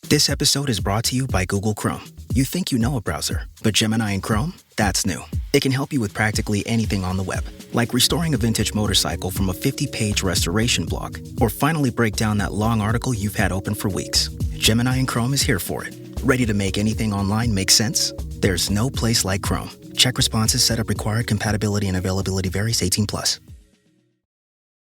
This episode is brought to you by Google Chrome. You think you know a browser, but Gemini and Chrome? That's new. It can help you with practically anything on the web, like restoring a vintage motorcycle from a 50-page restoration blog, or finally break down that long article you've had open for weeks. Gemini and Chrome is here for it. Ready to make anything online make sense? There's no place like Chrome. Check responses, setup required, compatibility and availability varies, 18+.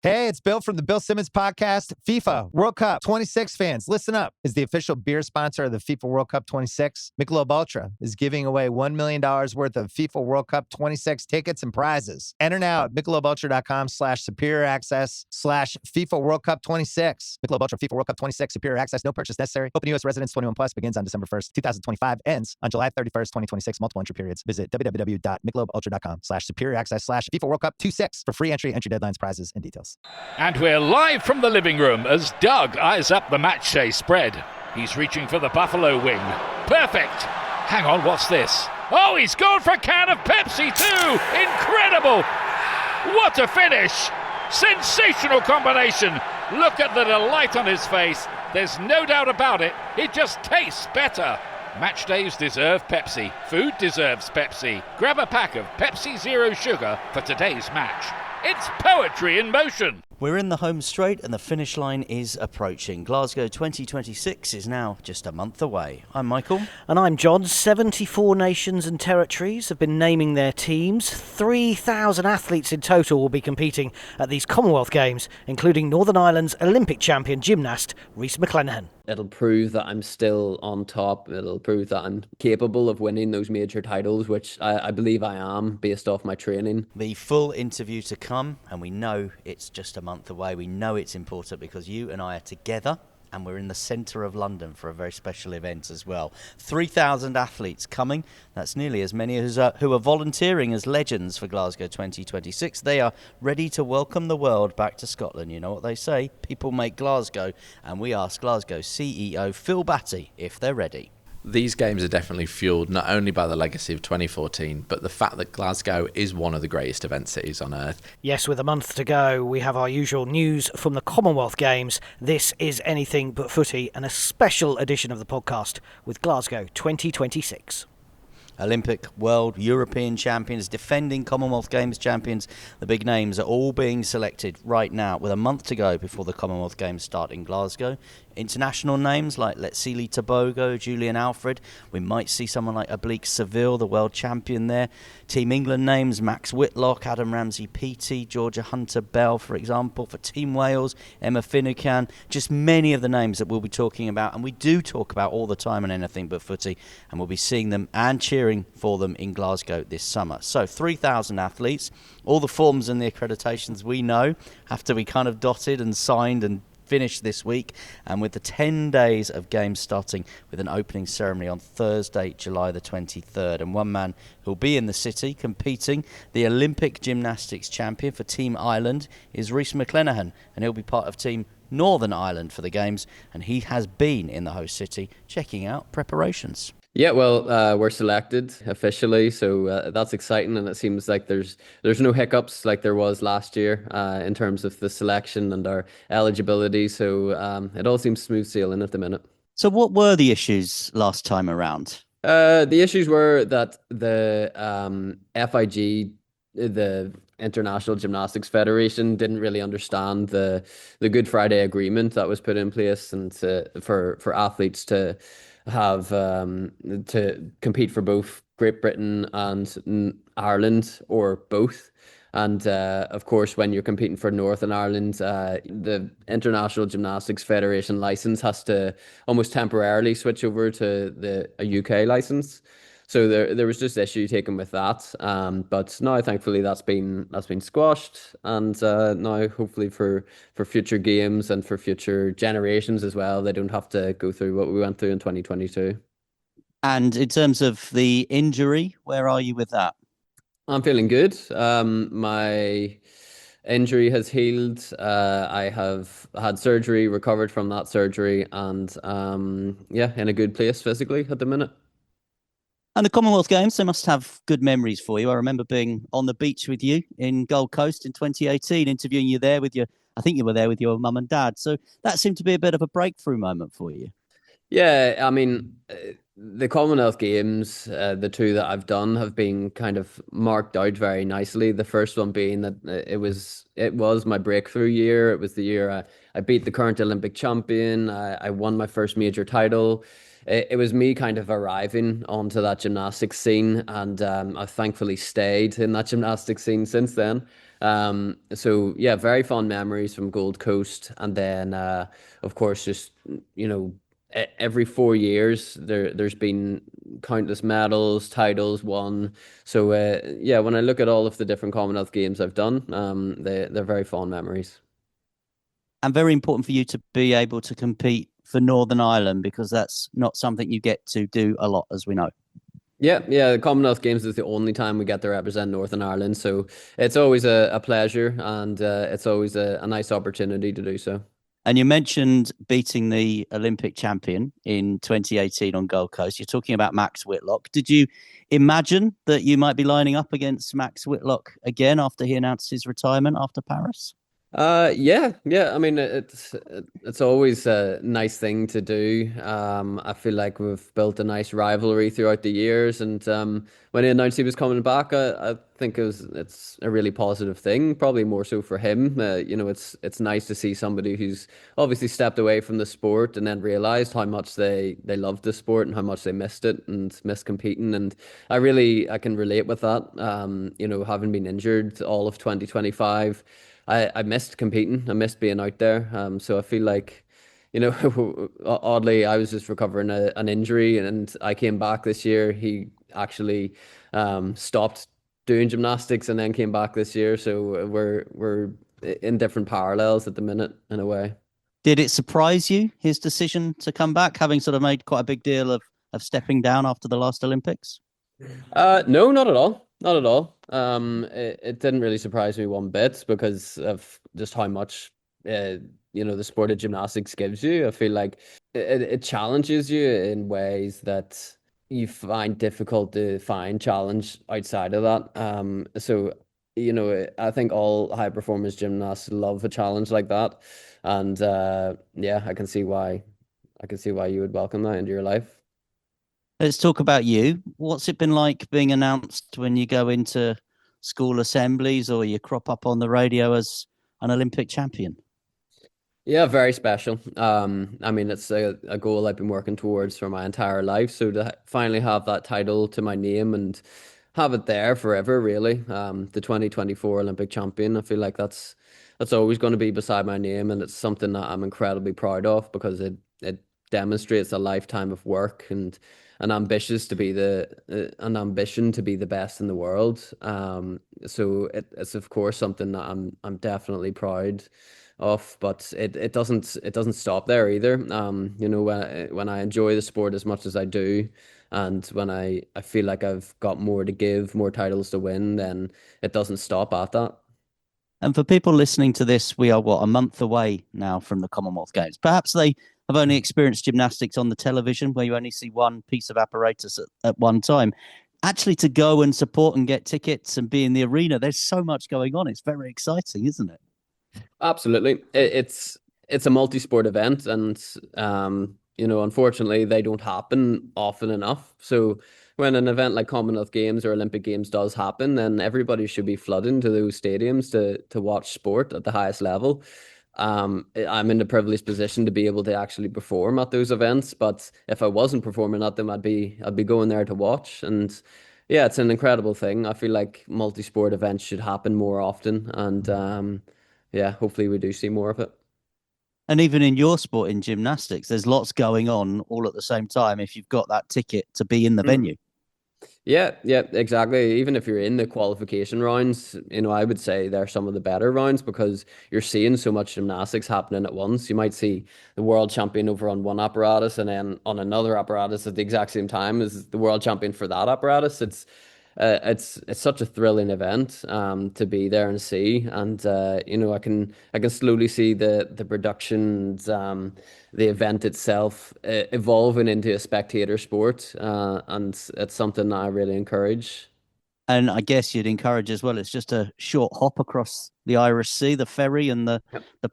Hey, it's Bill from the Bill Simmons podcast. FIFA World Cup 26 fans, listen up. As the official beer sponsor of the FIFA World Cup 26, Michelob Ultra is giving away $1 million worth of FIFA World Cup 26 tickets and prizes. Enter now at MichelobUltra.com/superior access/FIFA World Cup 26. Michelob Ultra FIFA World Cup 26 superior access. No purchase necessary. Open U.S. residents 21 plus begins on December 1st, 2025. Ends on July 31st, 2026. Multiple entry periods. Visit www.MichelobUltra.com/superior access/FIFA World Cup 26 for free entry deadlines, prizes, and details. And we're live from the living room as Doug eyes up the match day spread. He's reaching for the Buffalo wing. Perfect! Hang on, what's this? Oh, he's gone for a can of Pepsi too! Incredible! What a finish! Sensational combination! Look at the delight on his face. There's no doubt about it. It just tastes better. Match days deserve Pepsi. Food deserves Pepsi. Grab a pack of Pepsi Zero Sugar for today's match. It's poetry in motion. We're in the home straight and the finish line is approaching. Glasgow 2026 is now just a month away. I'm Michael. And I'm John. 74 nations and territories have been naming their teams. 3,000 athletes in total will be competing at these Commonwealth Games, including Northern Ireland's Olympic champion gymnast Rhys McClenaghan. It'll prove that I'm still on top. It'll prove that I'm capable of winning those major titles, which I believe I am based off my training. The full interview to come, and we know it's just a month away. We know it's important because you and I are together and we're in the centre of London for a very special event as well. 3,000 athletes coming. That's nearly as many as who are volunteering as legends for Glasgow 2026. They are ready to welcome the world back to Scotland. You know what they say, people make Glasgow, and we asked Glasgow CEO Phil Batty if they're ready. These games are definitely fueled not only by the legacy of 2014, but the fact that Glasgow is one of the greatest event cities on earth. Yes, with a month to go, we have our usual news from the Commonwealth Games. This is Anything But Footy, and a special edition of the podcast with Glasgow 2026. Olympic, world, European champions, defending Commonwealth Games champions. The big names are all being selected right now with a month to go before the Commonwealth Games start in Glasgow. International names like Letsili Tobago, Julian Alfred. We might see someone like Oblique Seville, the world champion there. Team England names, Max Whitlock, Adam Ramsey-Peaty, Georgia Hunter-Bell, for example. For Team Wales, Emma Finucane. Just many of the names that we'll be talking about, and we do talk about all the time on Anything But Footy, and we'll be seeing them and cheering for them in Glasgow this summer. So 3,000 athletes. All the forms and the accreditations we know have to be kind of dotted and signed and finished this week, and with the 10 days of games starting with an opening ceremony on Thursday, July the 23rd. And one man who'll be in the city competing, the Olympic gymnastics champion for Team Ireland, is Rhys McClenaghan, and he'll be part of Team Northern Ireland for the games, and he has been in the host city checking out preparations. Yeah, well, we're selected officially, so that's exciting, and it seems like there's no hiccups like there was last year in terms of the selection and our eligibility, so it all seems smooth sailing at the minute. So what were the issues last time around? The issues were that the FIG, the International Gymnastics Federation, didn't really understand the Good Friday Agreement that was put in place, and for athletes to have to compete for both Great Britain and Ireland, or both. And of course, when you're competing for Northern Ireland, the International Gymnastics Federation license has to almost temporarily switch over to a UK license. So there was just issue taken with that, but now thankfully that's been squashed, and now hopefully for future games and for future generations as well, they don't have to go through what we went through in 2022. And in terms of the injury, where are you with that? I'm feeling good. My injury has healed. I have had surgery, recovered from that surgery, and in a good place physically at the minute. And the Commonwealth Games, they must have good memories for you. I remember being on the beach with you in Gold Coast in 2018, interviewing you there with I think you were there with your mum and dad. So that seemed to be a bit of a breakthrough moment for you. Yeah, I mean, the Commonwealth Games, the two that I've done have been kind of marked out very nicely. The first one being that it was my breakthrough year. It was the year I beat the current Olympic champion. I won my first major title. It was me kind of arriving onto that gymnastics scene, and I've thankfully stayed in that gymnastics scene since then. So yeah, very fond memories from Gold Coast, and then of course just you know every 4 years there's been countless medals, titles won. So yeah, when I look at all of the different Commonwealth Games I've done, they're very fond memories. And very important for you to be able to compete for Northern Ireland because that's not something you get to do a lot, as we know. Yeah, the Commonwealth Games is the only time we get to represent Northern Ireland, so it's always a pleasure, and it's always a nice opportunity to do so. And you mentioned beating the Olympic champion in 2018 on Gold Coast. You're talking about Max Whitlock. Did you imagine that you might be lining up against Max Whitlock again after he announced his retirement after Paris? Yeah. I mean, it's always a nice thing to do. I feel like we've built a nice rivalry throughout the years, and when he announced he was coming back, I think it's a really positive thing. Probably more so for him. It's nice to see somebody who's obviously stepped away from the sport and then realized how much they loved the sport and how much they missed it and missed competing. And I can relate with that. Having been injured all of 2025. I missed competing. I missed being out there. So I feel like, oddly, I was just recovering an injury, and I came back this year. He actually stopped doing gymnastics and then came back this year. So we're in different parallels at the minute, in a way. Did it surprise you, his decision to come back, having sort of made quite a big deal of stepping down after the last Olympics? No, not at all. Not at all. It didn't really surprise me one bit because of just how much, the sport of gymnastics gives you. I feel like it challenges you in ways that you find difficult to find challenge outside of that. I think all high performance gymnasts love a challenge like that, and yeah, I can see why. I can see why you would welcome that into your life. Let's talk about you. What's it been like being announced when you go into school assemblies or you crop up on the radio as an Olympic champion? Yeah, very special. I mean, it's a goal I've been working towards for my entire life. So to finally have that title to my name and have it there forever, really. The 2024 Olympic champion. I feel like that's always going to be beside my name, and it's something that I'm incredibly proud of because it demonstrates a lifetime of work and an ambition to be the best in the world. So it's of course something that I'm definitely proud of, but it doesn't stop there either. When I enjoy the sport as much as I do, and when I feel like I've got more to give, more titles to win, then it doesn't stop at that. And for people listening to this, we are a month away now from the Commonwealth Games. Perhaps they have only experienced gymnastics on the television where you only see one piece of apparatus at one time. Actually, to go and support and get tickets and be in the arena, there's so much going on. It's very exciting, isn't it? Absolutely. It's a multi-sport event, and unfortunately they don't happen often enough. So when an event like Commonwealth Games or Olympic Games does happen, then everybody should be flooding to those stadiums to watch sport at the highest level. I'm in the privileged position to be able to actually perform at those events, but if I wasn't performing at them, I'd be going there to watch. And yeah, it's an incredible thing. I feel like multi-sport events should happen more often, and yeah, hopefully we do see more of it. And even in your sport, in gymnastics, there's lots going on all at the same time if you've got that ticket to be in the venue. Yeah, exactly. Even if you're in the qualification rounds, I would say they're some of the better rounds because you're seeing so much gymnastics happening at once. You might see the world champion over on one apparatus and then on another apparatus at the exact same time as the world champion for that apparatus. It's such a thrilling event to be there and see, and I can slowly see the productions, the event itself evolving into a spectator sport, and it's something that I really encourage. And I guess you'd encourage as well, it's just a short hop across the Irish Sea, the ferry and the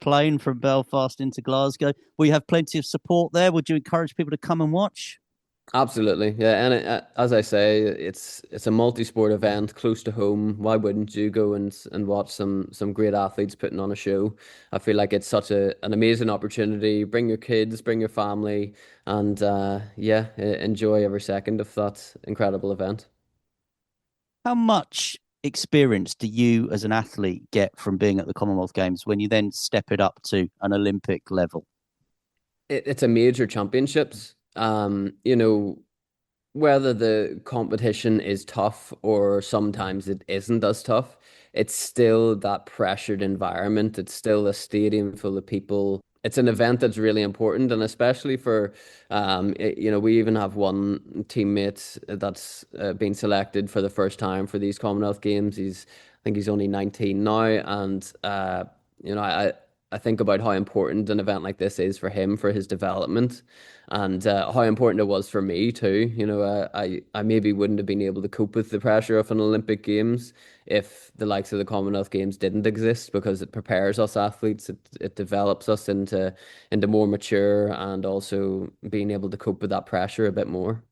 plane from Belfast into Glasgow. Will you have plenty of support there? Would you encourage people to come and watch? Absolutely, yeah. And as I say, it's a multi-sport event close to home. Why wouldn't you go and watch some great athletes putting on a show? I feel like it's such an amazing opportunity. Bring your kids, bring your family, and enjoy every second of that incredible event. How much experience do you as an athlete get from being at the Commonwealth Games when you then step it up to an Olympic level? It's a major championships. Whether the competition is tough or sometimes it isn't as tough, it's still that pressured environment. It's still a stadium full of people. It's an event that's really important, and especially for, we even have one teammate that's been selected for the first time for these Commonwealth Games. I think he's only 19 now, and I think about how important an event like this is for him, for his development, and how important it was for me too. I maybe wouldn't have been able to cope with the pressure of an Olympic Games if the likes of the Commonwealth Games didn't exist, because it prepares us athletes, it develops us into more mature, and also being able to cope with that pressure a bit more.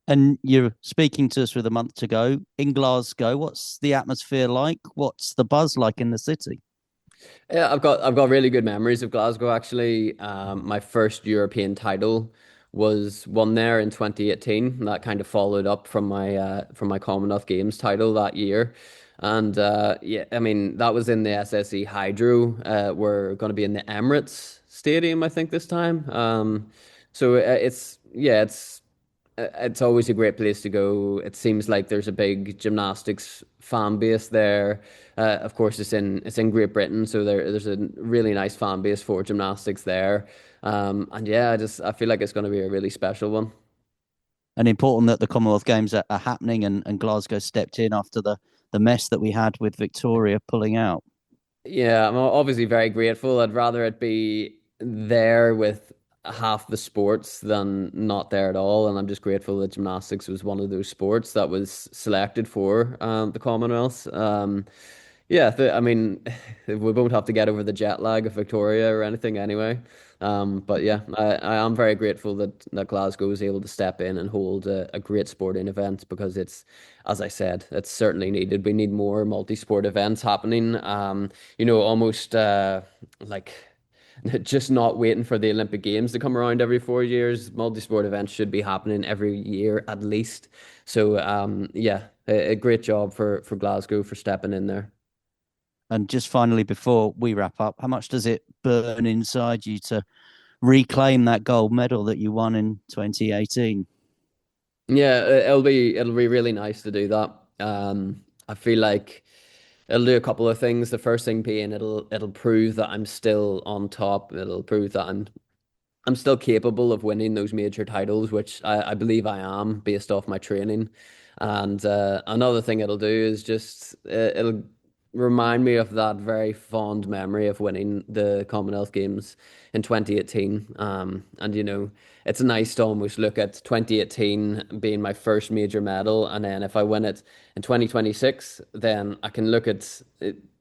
And you're speaking to us with a month to go in Glasgow. What's the atmosphere like? What's the buzz like in the city? Yeah, I've got really good memories of Glasgow actually. My first European title was won there in 2018. That kind of followed up from my Commonwealth Games title that year. And I mean that was in the SSE Hydro. We're going to be in the Emirates Stadium, I think, this time. So it's always a great place to go. It seems like there's a big gymnastics fan base there. Of course, it's in Great Britain, so there's a really nice fan base for gymnastics there. And yeah, I feel like it's going to be a really special one. And important that the Commonwealth Games are happening, and Glasgow stepped in after the mess that we had with Victoria pulling out. Yeah, I'm obviously very grateful. I'd rather it be there with half the sports than not there at all. And I'm just grateful that gymnastics was one of those sports that was selected for the Commonwealth. I mean, we won't have to get over the jet lag of Victoria or anything anyway. But yeah, I am very grateful that Glasgow was able to step in and hold a great sporting event, because as I said, it's certainly needed. We need more multi-sport events happening. Almost like just not waiting for the Olympic Games to come around every 4 years. Multi-sport events should be happening every year at least. So a great job for Glasgow for stepping in there. And just finally, before we wrap up, how much does it burn inside you to reclaim that gold medal that you won in 2018? Yeah, it'll be really nice to do that. I feel like it'll do a couple of things. The first thing being it'll prove that I'm still on top. It'll prove that I'm still capable of winning those major titles, which I believe I am based off my training. And another thing it'll do is just it'll remind me of that very fond memory of winning the Commonwealth Games in 2018. It's nice to almost look at 2018 being my first major medal, and then if I win it in 2026, then I can look at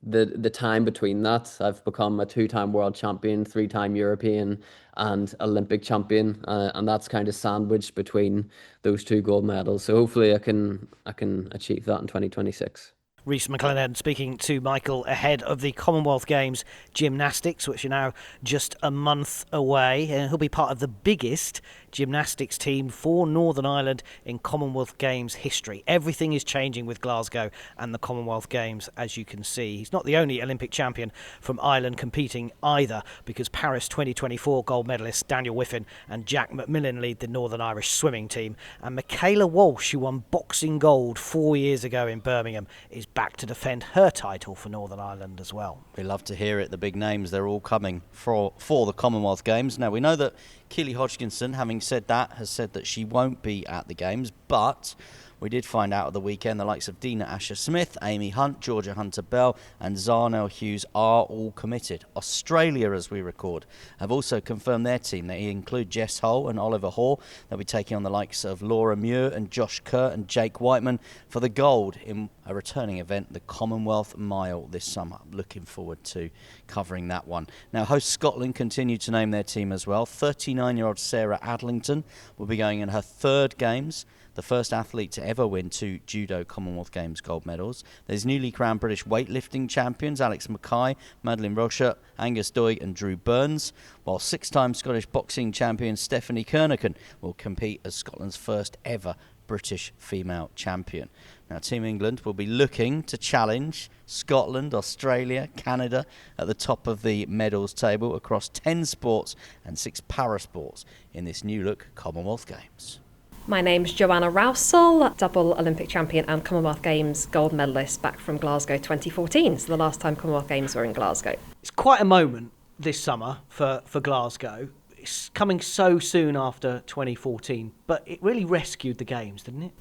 the time between that. I've become a 2-time world champion, 3-time European, and Olympic champion, and that's kind of sandwiched between those 2 gold medals. So hopefully I can achieve that in 2026. Rhys McClenaghan speaking to Michael ahead of the Commonwealth Games gymnastics, which are now just a month away. And he'll be part of the biggest gymnastics team for Northern Ireland in Commonwealth Games history. Everything is changing with Glasgow and the Commonwealth Games, as you can see. He's not the only Olympic champion from Ireland competing either, because Paris 2024 gold medalists Daniel Whiffen and Jack McMillan lead the Northern Irish swimming team. And Michaela Walsh, who won boxing gold 4 years ago in Birmingham, is back to defend her title for Northern Ireland as well. We love to hear it. The big names, they're all coming for the Commonwealth Games. Now, we know that Keely Hodgkinson, having said that, has said that she won't be at the Games, but We did find out at the weekend the likes of Dina Asher-Smith, Amy Hunt, Georgia Hunter-Bell and Zarnell Hughes are all committed. Australia, as we record, have also confirmed their team. They include Jess Hull and Oliver Hall. They'll be taking on the likes of Laura Muir and Josh Kerr and Jake Whiteman for the gold in a returning event, the Commonwealth Mile this summer. Looking forward to covering that one. Now, host Scotland continue to name their team as well. 39-year-old Sarah Adlington will be going in her third Games, the first athlete to ever win 2 Judo Commonwealth Games gold medals. There's newly crowned British weightlifting champions Alex Mackay, Madeleine Rocha, Angus Doig and Drew Burns, while 6-time Scottish boxing champion Stephanie Kernaghan will compete as Scotland's first ever British female champion. Now, Team England will be looking to challenge Scotland, Australia, Canada at the top of the medals table across 10 sports and 6 parasports in this new look Commonwealth Games. My name's Joanna Rowsell, double Olympic champion and Commonwealth Games gold medalist back from Glasgow 2014. So the last time Commonwealth Games were in Glasgow. It's quite a moment this summer for Glasgow. It's coming so soon after 2014, but it really rescued the Games, didn't it?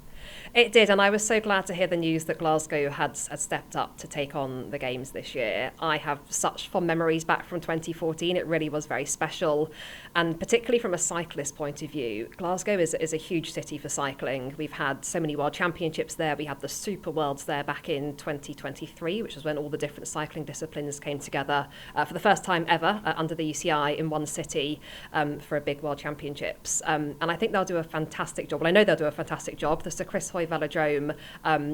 It did, and I was so glad to hear the news that Glasgow had stepped up to take on the Games this year. I have such fond memories back from 2014. It really was very special, and particularly from a cyclist point of view, Glasgow is a huge city for cycling. We've had so many World Championships there. We had the Super Worlds there back in 2023, which was when all the different cycling disciplines came together for the first time ever under the UCI in one city for a big World Championships. And I think they'll do a fantastic job. Well, I know they'll do a fantastic job. The Sir Chris Hoy Velodrome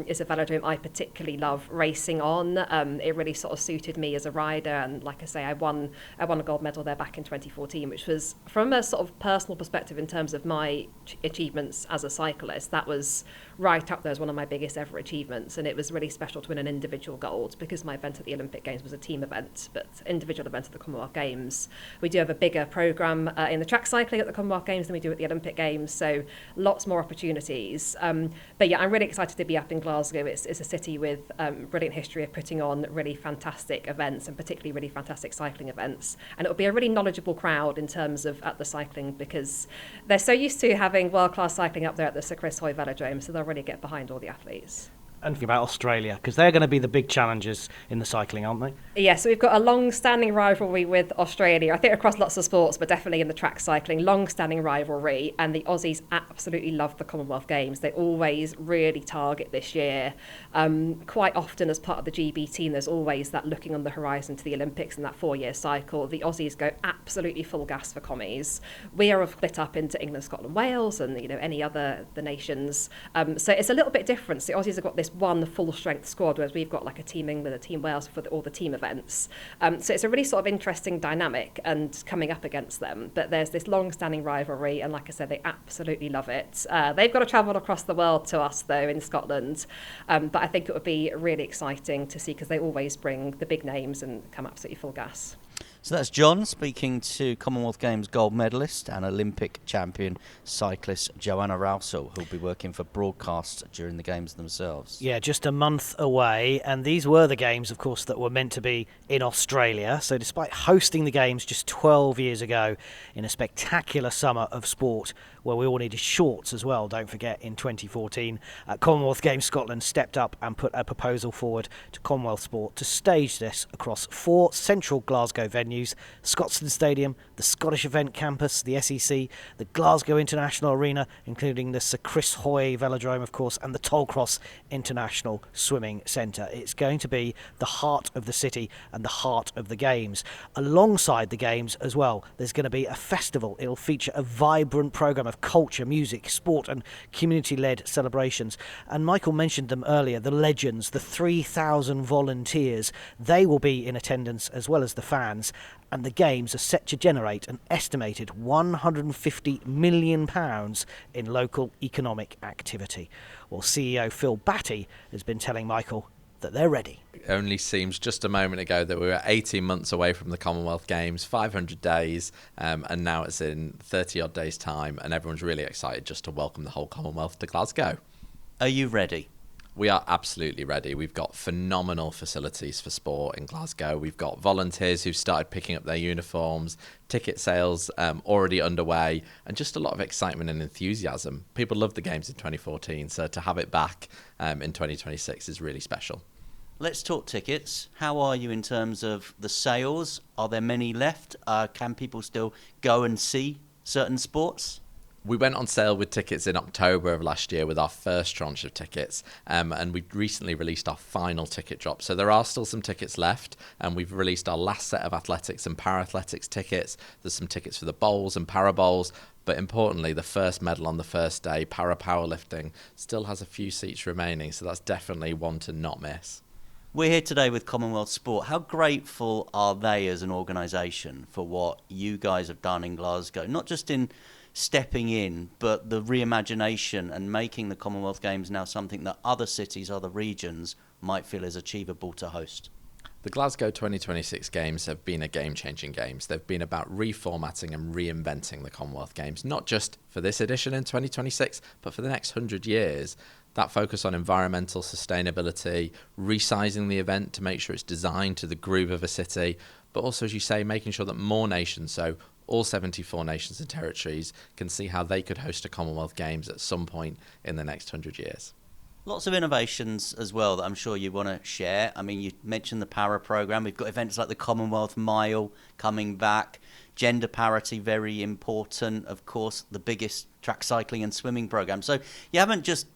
is a velodrome I particularly love racing on. It really sort of suited me as a rider, and like I say, I won a gold medal there back in 2014, which was, from a sort of personal perspective in terms of my achievements as a cyclist, that was right up there as one of my biggest ever achievements. And it was really special to win an individual gold, because my event at the Olympic Games was a team event, but individual event at the Commonwealth Games. We do have a bigger programme in the track cycling at the Commonwealth Games than we do at the Olympic Games, so lots more opportunities. But yeah, I'm really excited to be up in Glasgow. It's a city with brilliant history of putting on really fantastic events, and particularly really fantastic cycling events. And it'll be a really knowledgeable crowd in terms of at the cycling, because they're so used to having world-class cycling up there at the Sir Chris Hoy Velodrome, so they'll really get behind all the athletes. And think about Australia, because they're going to be the big challengers in the cycling, aren't they? Yeah, so we've got a long-standing rivalry with Australia, I think across lots of sports, but definitely in the track cycling, long-standing rivalry, and the Aussies absolutely love the Commonwealth Games. They always really target this year. Quite often as part of the GB team, there's always that looking on the horizon to the Olympics and that 4-year cycle. The Aussies go absolutely full gas for commies. We are split up into England, Scotland, Wales, and any other the nations. So it's a little bit different. So the Aussies have got this one full strength squad, whereas we've got like a team England, a team Wales for all the team events. So it's a really sort of interesting dynamic and coming up against them. But there's this long-standing rivalry, and like I said, they absolutely love it. They've got to travel across the world to us though in Scotland, but I think it would be really exciting to see, because they always bring the big names and come absolutely full gas. So that's John speaking to Commonwealth Games gold medalist and Olympic champion cyclist Joanna Rowsell, who'll be working for broadcast during the Games themselves. Yeah, just a month away, and these were the Games, of course, that were meant to be in Australia. So despite hosting the Games just 12 years ago in a spectacular summer of sport, where we all needed shorts as well, don't forget, in 2014, Commonwealth Games Scotland stepped up and put a proposal forward to Commonwealth Sport to stage this across 4 central Glasgow venues: Scotstoun Stadium, the Scottish Event Campus, the SEC, the Glasgow International Arena, including the Sir Chris Hoy Velodrome, of course, and the Tollcross International Swimming Centre. It's going to be the heart of the city and the heart of the Games. Alongside the Games as well, there's going to be a festival. It'll feature a vibrant programme of culture, music, sport and community-led celebrations. And Michael mentioned them earlier, the legends, the 3,000 volunteers. They will be in attendance as well as the fans. And the Games are set to generate an estimated £150 million in local economic activity. Well, CEO Phil Batty has been telling Michael that they're ready. It only seems just a moment ago that we were 18 months away from the Commonwealth Games, 500 days, and now it's in 30-odd days' time, and everyone's really excited just to welcome the whole Commonwealth to Glasgow. Are you ready? We are absolutely ready. We've got phenomenal facilities for sport in Glasgow. We've got volunteers who've started picking up their uniforms, ticket sales already underway, and just a lot of excitement and enthusiasm. People loved the games in 2014, so to have it back in 2026 is really special. Let's talk tickets. How are you in terms of the sales? Are there many left? Can people still go and see certain sports? We went on sale with tickets in October of last year with our first tranche of tickets, and we recently released our final ticket drop. So there are still some tickets left, and we've released our last set of athletics and para-athletics tickets. There's some tickets for the bowls and para bowls, but importantly, the first medal on the first day, para powerlifting, still has a few seats remaining, so that's definitely one to not miss. We're here today with Commonwealth Sport. How grateful are they as an organisation for what you guys have done in Glasgow? Not just in stepping in, but the reimagination and making the Commonwealth Games now something that other cities, other regions might feel is achievable to host. The Glasgow 2026 Games have been a game-changing games. They've been about reformatting and reinventing the Commonwealth Games, not just for this edition in 2026, but for the next 100 years. That focus on environmental sustainability, resizing the event to make sure it's designed to the groove of a city, but also, as you say, making sure that more nations, so all 74 nations and territories, can see how they could host a Commonwealth Games at some point in the next 100 years. Lots of innovations as well that I'm sure you want to share. I mean, you mentioned the Para programme. We've got events like the Commonwealth Mile coming back. Gender parity, very important. Of course, the biggest track cycling and swimming programme. So you haven't just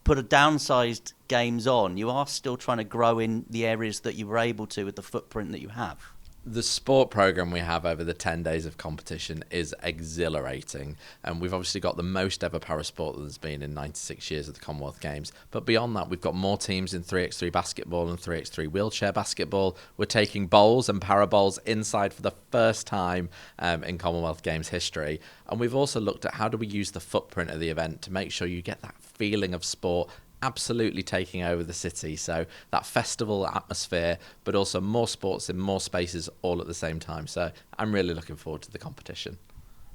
put a downsized games on. You are still trying to grow in the areas that you were able to with the footprint that you have. The sport programme we have over the 10 days of competition is exhilarating, and we've obviously got the most ever parasport that there's been in 96 years of the Commonwealth Games. But beyond that, we've got more teams in 3x3 basketball and 3x3 wheelchair basketball. We're taking bowls and para bowls inside for the first time in Commonwealth Games history. And we've also looked at how do we use the footprint of the event to make sure you get that feeling of sport absolutely taking over the city. So that festival atmosphere, but also more sports in more spaces all at the same time. So I'm really looking forward to the competition.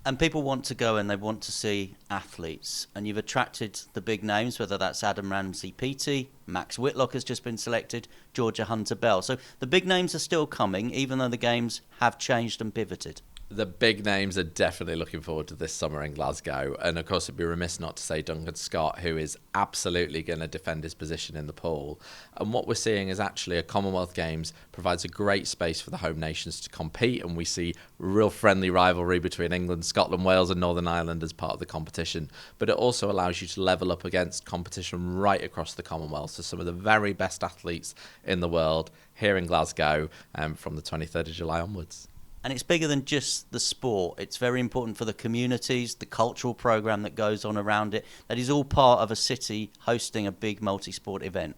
And people want to go and they want to see athletes. And you've attracted the big names, whether that's Adam Ramsey-Peaty, Max Whitlock has just been selected, Georgia Hunter-Bell. So the big names are still coming, even though the games have changed and pivoted. The big names are definitely looking forward to this summer in Glasgow. And of course, it'd be remiss not to say Duncan Scott, who is absolutely going to defend his position in the pool. And what we're seeing is actually a Commonwealth Games provides a great space for the home nations to compete. And we see real friendly rivalry between England, Scotland, Wales and Northern Ireland as part of the competition. But it also allows you to level up against competition right across the Commonwealth. So some of the very best athletes in the world here in Glasgow from the 23rd of July onwards. And it's bigger than just the sport. It's very important for the communities, the cultural programme that goes on around it. That is all part of a city hosting a big multi-sport event.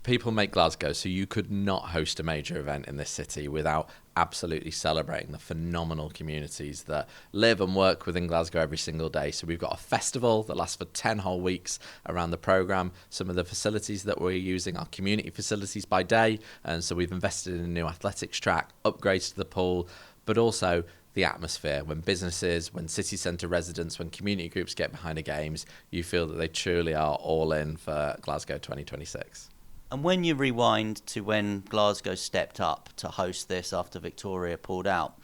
People make Glasgow, so you could not host a major event in this city without absolutely celebrating the phenomenal communities that live and work within Glasgow every single day. So we've got a festival that lasts for 10 whole weeks around the programme. Some of the facilities that we're using are community facilities by day, and so we've invested in a new athletics track, upgrades to the pool, but also the atmosphere. When businesses, when city centre residents, when community groups get behind the games, you feel that they truly are all in for Glasgow 2026. And when you rewind to when Glasgow stepped up to host this after Victoria pulled out,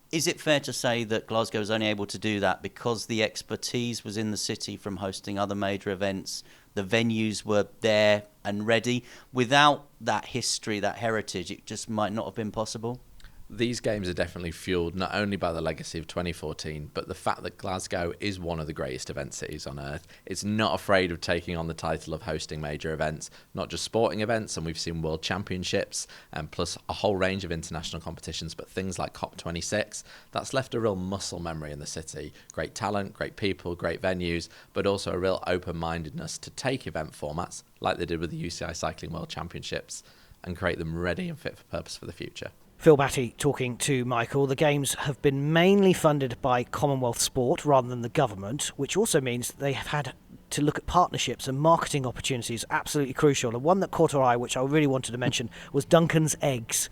is it fair to say that Glasgow was only able to do that because the expertise was in the city from hosting other major events? The venues were there and ready. Without that history, that heritage, it just might not have been possible? These games are definitely fueled not only by the legacy of 2014, but the fact that Glasgow is one of the greatest event cities on earth. It's not afraid of taking on the title of hosting major events, not just sporting events, and we've seen world championships, and plus a whole range of international competitions, but things like COP26. That's left a real muscle memory in the city. Great talent, great people, great venues, but also a real open-mindedness to take event formats, like they did with the UCI Cycling World Championships, and create them ready and fit for purpose for the future. Phil Batty talking to Michael. The Games have been mainly funded by Commonwealth Sport rather than the government, which also means they have had to look at partnerships and marketing opportunities, absolutely crucial. And one that caught our eye, which I really wanted to mention, was Duncan's Eggs,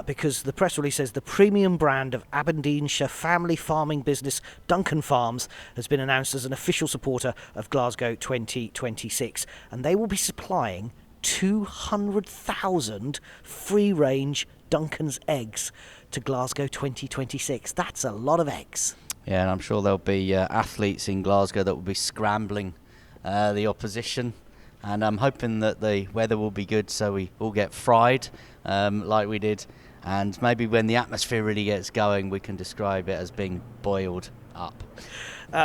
because the press release says the premium brand of Aberdeenshire family farming business Duncan Farms has been announced as an official supporter of Glasgow 2026, and they will be supplying 200,000 free-range Duncan's eggs to Glasgow 2026. That's a lot of eggs. Yeah, and I'm sure there'll be athletes in Glasgow that will be scrambling the opposition. And I'm hoping that the weather will be good so we all get fried like we did. And maybe when the atmosphere really gets going, we can describe it as being boiled up.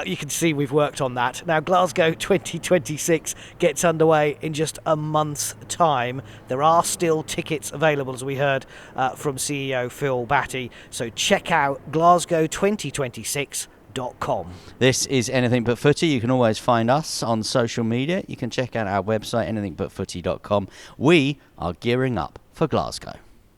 You can see we've worked on that. Now, Glasgow 2026 gets underway in just a month's time. There are still tickets available, as we heard from CEO Phil Batty. So check out glasgow2026.com. This is Anything But Footy. You can always find us on social media. You can check out our website, anythingbutfooty.com. We are gearing up for Glasgow.